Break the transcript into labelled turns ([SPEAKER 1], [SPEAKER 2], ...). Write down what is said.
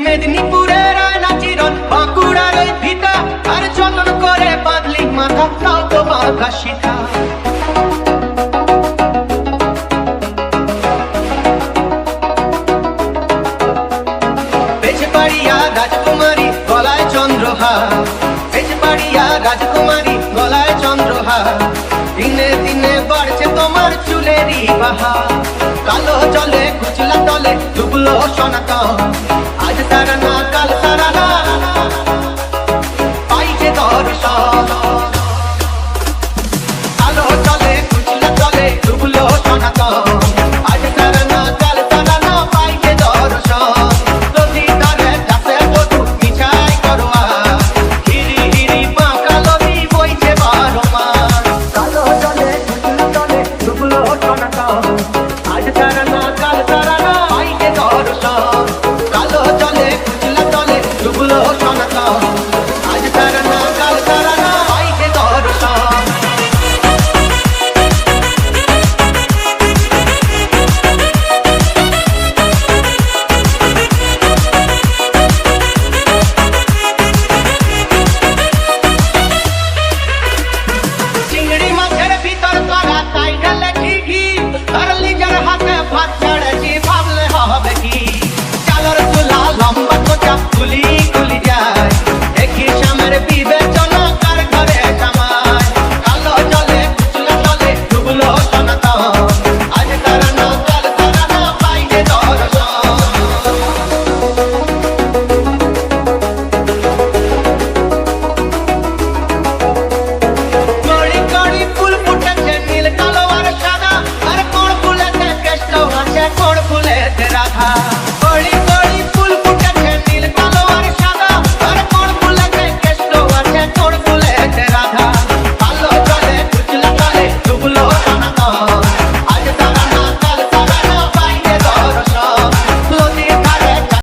[SPEAKER 1] মেদিনীপুরের আয়না চিরন, বাঁকুড়ার ওই ভিটা, আর যতন করে বাঁধলি মাথা, তাও তো বাঁধা শিখা। বেজবাড়িয়া রাজকুমারী গলায় চন্দ্রহার, বেজবাড়িয়া রাজকুমারী গলায় চন্দ্রহার। দিনে দিনে বাড়ছে তোমার চুলেরই বাহার, কালো জলে কুচলা তলে ডুবলো সনাতন। আজ সারা না কাল সারা না,